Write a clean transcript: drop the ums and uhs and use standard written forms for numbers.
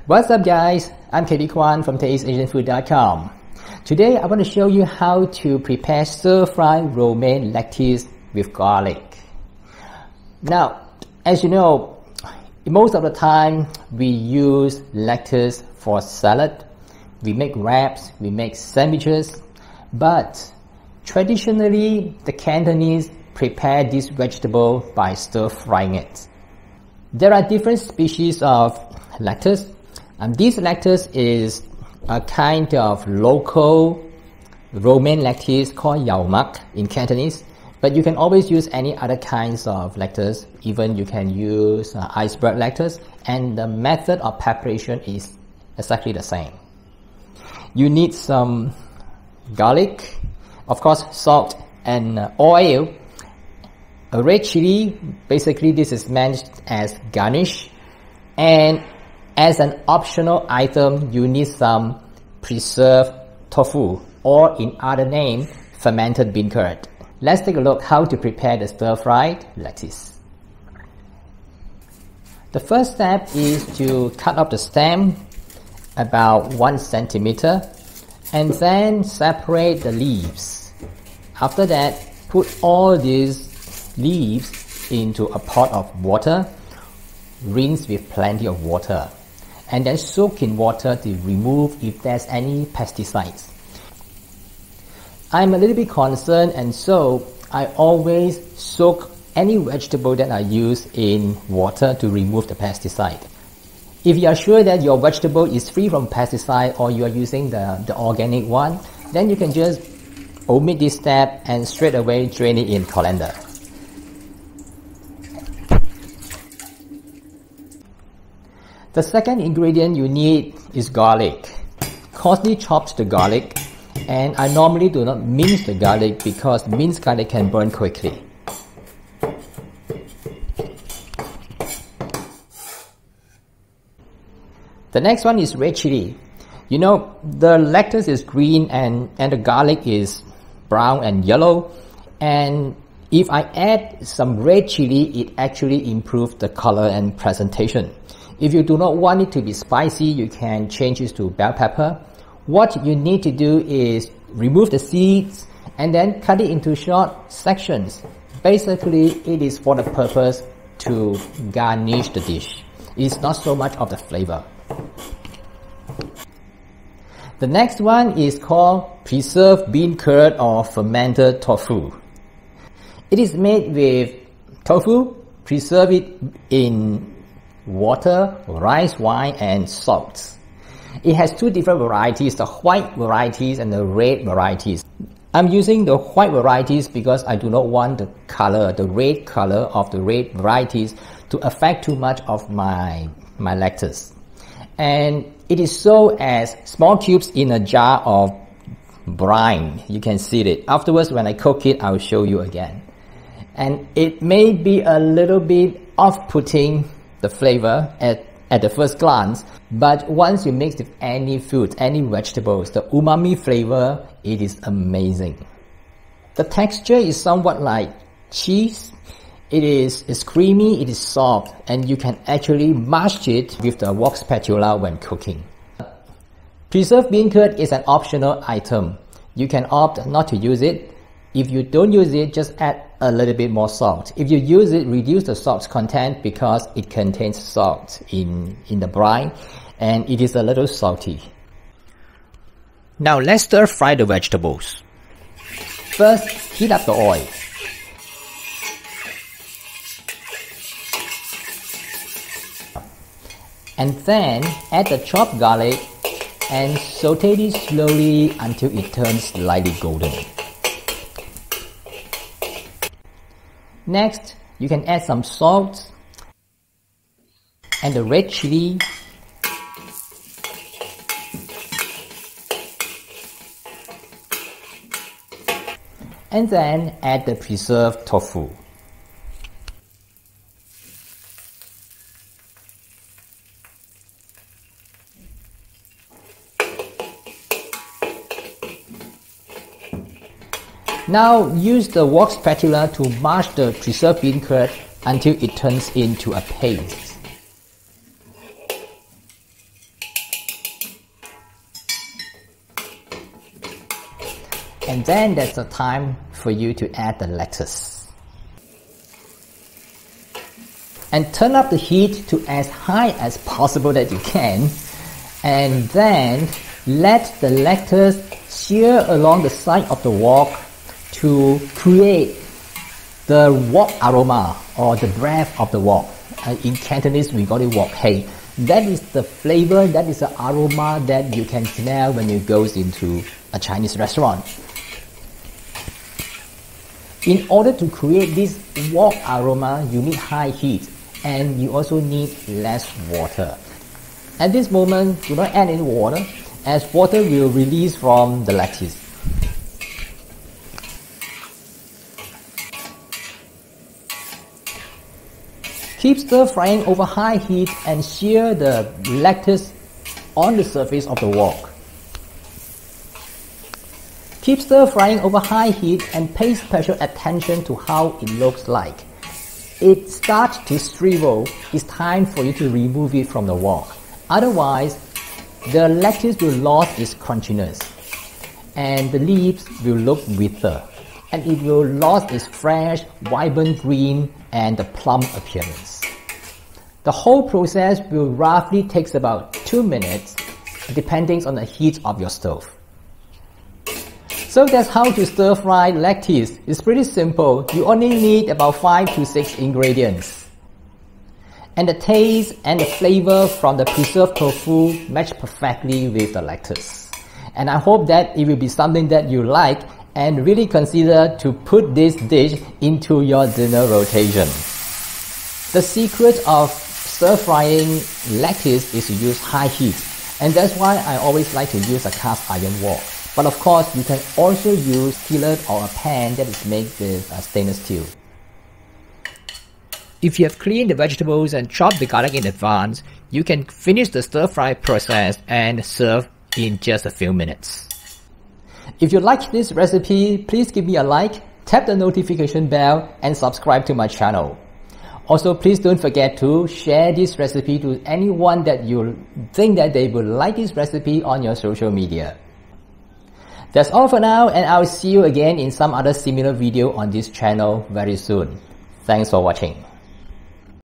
What's up guys, I'm KB Kwan from TasteAsianFood.com. Today I want to show you how to prepare stir-fried romaine lettuce with garlic. Now, as you know, most of the time we use lettuce for salad, we make wraps, we make sandwiches, but traditionally the Cantonese prepare this vegetable by stir-frying it. There are different species of lettuce. This lettuce is a kind of local romaine lettuce called Yao Mak in Cantonese, but you can always use any other kinds of lettuce. Even you can use iceberg lettuce, and the method of preparation is exactly the same. You need some garlic, of course salt and oil, a red chili, basically this is meant as garnish, and as an optional item, you need some preserved tofu, or in other name, fermented beancurd. Let's take a look how to prepare the stir-fried lettuce. The first step is to cut off the stem about 1 centimeter and then separate the leaves. After that, put all these leaves into a pot of water, rinse with plenty of water, and then soak in water to remove if there's any pesticides. I'm a little bit concerned, and so I always soak any vegetable that I use in water to remove the pesticide. If you are sure that your vegetable is free from pesticide or you are using the organic one, then you can just omit this step and straight away drain it in colander. The second ingredient you need is garlic. Coarsely chopped the garlic, and I normally do not mince the garlic because minced garlic can burn quickly. The next one is red chili. You know, the lettuce is green and the garlic is brown and yellow, and if I add some red chili, it actually improves the color and presentation. If you do not want it to be spicy, you can change it to bell pepper. What you need to do is remove the seeds and then cut it into short sections. Basically, it is for the purpose to garnish the dish. It's not so much of the flavor. The next one is called preserved bean curd or fermented tofu. It is made with tofu, preserve it in water, rice wine, and salt. It has two different varieties, the white varieties and the red varieties. I'm using the white varieties because I do not want the color, the red color of the red varieties to affect too much of my lettuce. And it is sold as small cubes in a jar of brine. You can see it. Afterwards, when I cook it, I'll show you again. And it may be a little bit off-putting, the flavor at the first glance, but once you mix with any food, any vegetables, the umami flavor, it is amazing. The texture is somewhat like cheese. It's creamy, it is soft, and you can actually mash it with the wok spatula when cooking. Preserved bean curd is an optional item. You can opt not to use it. If you don't use it, just add a little bit more salt. If you use it, reduce the salt content because it contains salt in the brine and it is a little salty. Now let's stir fry the vegetables. First, heat up the oil. And then add the chopped garlic and saute it slowly until it turns slightly golden. Next, you can add some salt and the red chili, and then add the preserved tofu. Now use the wok spatula to mash the preserved bean curd until it turns into a paste. And then that's the time for you to add the lettuce. And turn up the heat to as high as possible that you can. And then let the lettuce sear along the side of the wok to create the wok aroma, or the breath of the wok. In Cantonese we call it wok hei. That is the flavor, that is the aroma that you can smell when you go into a Chinese restaurant. In order to create this wok aroma, you need high heat, and you also need less water. At this moment, do not add any water, as water will release from the lettuce. Keep stir frying over high heat and sear the lettuce on the surface of the wok. Keep stir frying over high heat and pay special attention to how it looks like. It starts to shrivel, it's time for you to remove it from the wok. Otherwise, the lettuce will lose its crunchiness and the leaves will look withered, and it will lose its fresh, vibrant green and the plump appearance. The whole process will roughly take about 2 minutes, depending on the heat of your stove. So that's how to stir fry lettuce. It's pretty simple. You only need about 5 to 6 ingredients. And the taste and the flavor from the preserved tofu match perfectly with the lettuce. And I hope that it will be something that you like and really consider to put this dish into your dinner rotation. The secret of stir frying lettuce is to use high heat, and that's why I always like to use a cast iron wok. But of course, you can also use skillet or a pan that is made with stainless steel. If you have cleaned the vegetables and chopped the garlic in advance, you can finish the stir fry process and serve in just a few minutes. If you like this recipe, please give me a like, tap the notification bell and subscribe to my channel. Also, please don't forget to share this recipe to anyone that you think that they will like this recipe on your social media. That's all for now, and I'll see you again in some other similar video on this channel very soon. Thanks for watching.